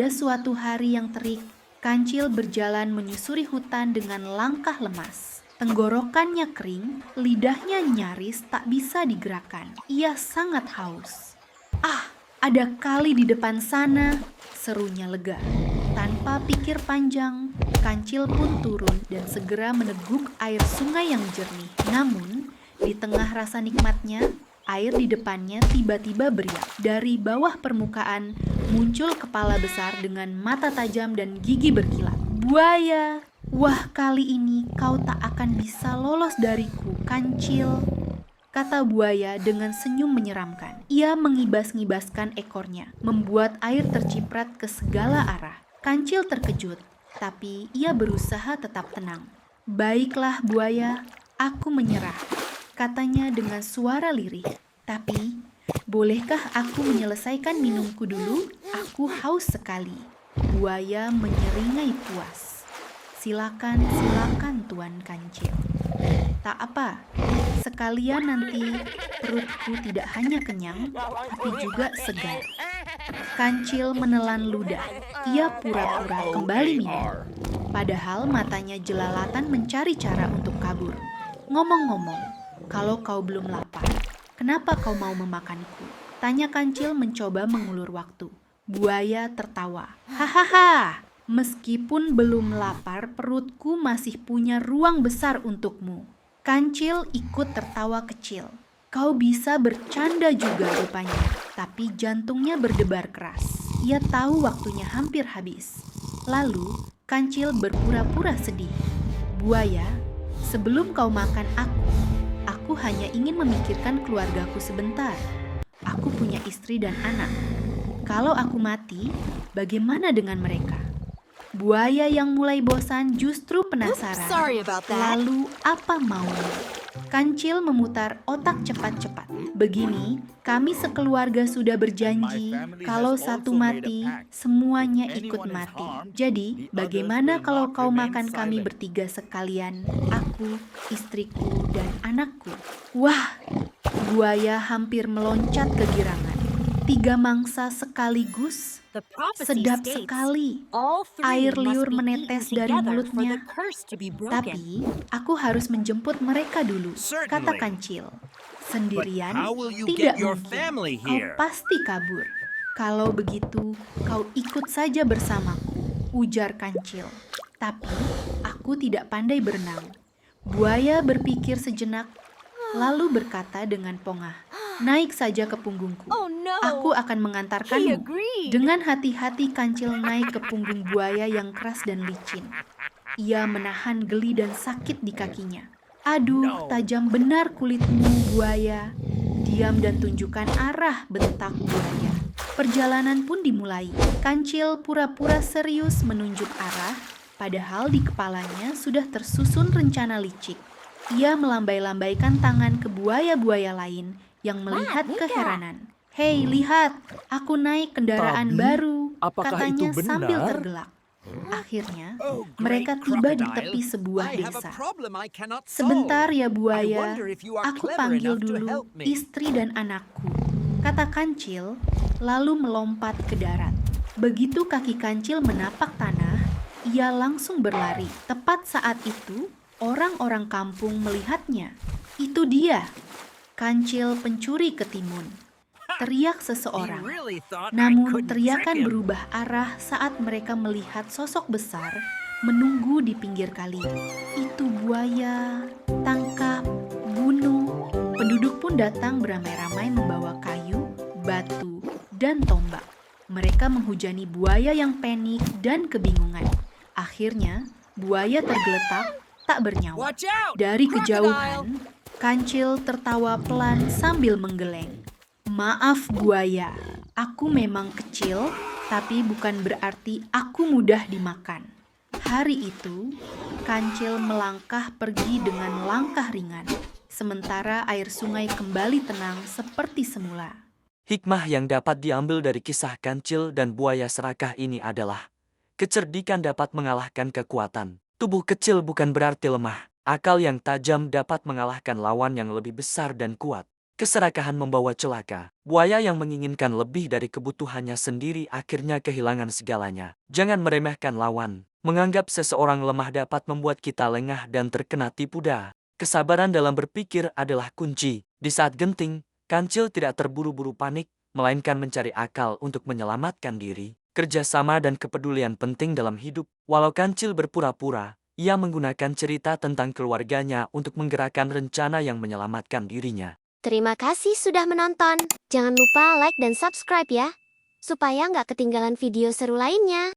Pada suatu hari yang terik, Kancil berjalan menyusuri hutan dengan langkah lemas. Tenggorokannya kering, lidahnya nyaris tak bisa digerakkan. Ia sangat haus. "Ah, ada kali di depan sana," serunya lega. Tanpa pikir panjang, Kancil pun turun dan segera meneguk air sungai yang jernih. Namun, di tengah rasa nikmatnya, air di depannya tiba-tiba beriak. Dari bawah permukaan muncul kepala besar dengan mata tajam dan gigi berkilat. "Buaya! Wah, kali ini kau tak akan bisa lolos dariku, Kancil," kata buaya dengan senyum menyeramkan. Ia mengibas-ngibaskan ekornya, membuat air terciprat ke segala arah. Kancil terkejut, tapi ia berusaha tetap tenang. "Baiklah buaya, aku menyerah," katanya dengan suara lirih. "Tapi, bolehkah aku menyelesaikan minumku dulu? Aku haus sekali." Buaya menyeringai puas. Silakan Tuan Kancil." "Tak apa, sekalian nanti perutku tidak hanya kenyang, tapi juga segar." Kancil menelan ludah. Ia pura-pura kembali minum. Padahal matanya jelalatan mencari cara untuk kabur. "Ngomong-ngomong, kalau kau belum lapar, kenapa kau mau memakanku?" tanya Kancil mencoba mengulur waktu. Buaya tertawa. "Hahaha, meskipun belum lapar, perutku masih punya ruang besar untukmu." Kancil ikut tertawa kecil. Kau bisa bercanda juga rupanya, tapi jantungnya berdebar keras. Ia tahu waktunya hampir habis. Lalu, Kancil berpura-pura sedih. "Buaya, sebelum kau makan aku hanya ingin memikirkan keluargaku sebentar. Aku punya istri dan anak. Kalau aku mati, bagaimana dengan mereka?" Buaya yang mulai bosan justru penasaran. "Lalu apa maumu?" Kancil memutar otak cepat-cepat. "Begini, kami sekeluarga sudah berjanji kalau satu mati, semuanya ikut mati. Jadi, bagaimana kalau kau makan kami bertiga sekalian? Aku, istriku, dan anakku." Wah, buaya hampir meloncat kegirangan. 3 mangsa sekaligus? Sedap sekali. Air liur menetes dari mulutnya. "Tapi, aku harus menjemput mereka dulu," kata Kancil. "Sendirian? Tidak mungkin. Kau pasti kabur." "Kalau begitu, kau ikut saja bersamaku," ujar Kancil. "Tapi, aku tidak pandai berenang." Buaya berpikir sejenak, lalu berkata dengan pongah, "Naik saja ke punggungku. Aku akan mengantarkanmu." Dengan hati-hati Kancil naik ke punggung buaya yang keras dan licin. Ia menahan geli dan sakit di kakinya. "Aduh, tajam benar kulitmu, buaya. Diam dan tunjukkan arah," bentak buaya. Perjalanan pun dimulai. Kancil pura-pura serius menunjuk arah, padahal di kepalanya sudah tersusun rencana licik. Ia melambai-lambaikan tangan ke buaya-buaya lain yang melihat keheranan. "Hei, lihat, aku naik kendaraan baru," katanya sambil tergelak. Akhirnya, mereka tiba di tepi sebuah desa. "Sebentar ya buaya, aku panggil dulu istri dan anakku," kata Kancil, lalu melompat ke darat. Begitu kaki Kancil menapak tanah, ia langsung berlari. Tepat saat itu, orang-orang kampung melihatnya. "Itu dia, Kancil pencuri ketimun," teriak seseorang. Namun teriakan berubah arah saat mereka melihat sosok besar menunggu di pinggir kali. "Itu buaya, tangkap, bunuh." Penduduk pun datang beramai-ramai membawa kayu, batu, dan tombak. Mereka menghujani buaya yang panik dan kebingungan. Akhirnya, buaya tergeletak tak bernyawa. Dari kejauhan, Kancil tertawa pelan sambil menggeleng. "Maaf buaya, aku memang kecil, tapi bukan berarti aku mudah dimakan." Hari itu, Kancil melangkah pergi dengan langkah ringan, sementara air sungai kembali tenang seperti semula. Hikmah yang dapat diambil dari kisah Kancil dan buaya serakah ini adalah, kecerdikan dapat mengalahkan kekuatan. Tubuh kecil bukan berarti lemah. Akal yang tajam dapat mengalahkan lawan yang lebih besar dan kuat. Keserakahan membawa celaka. Buaya yang menginginkan lebih dari kebutuhannya sendiri akhirnya kehilangan segalanya. Jangan meremehkan lawan. Menganggap seseorang lemah dapat membuat kita lengah dan terkena tipu daya. Kesabaran dalam berpikir adalah kunci. Di saat genting, Kancil tidak terburu-buru panik, melainkan mencari akal untuk menyelamatkan diri. Kerjasama dan kepedulian penting dalam hidup. Walau Kancil berpura-pura, ia menggunakan cerita tentang keluarganya untuk menggerakkan rencana yang menyelamatkan dirinya. Terima kasih sudah menonton. Jangan lupa like dan subscribe ya, supaya nggak ketinggalan video seru lainnya.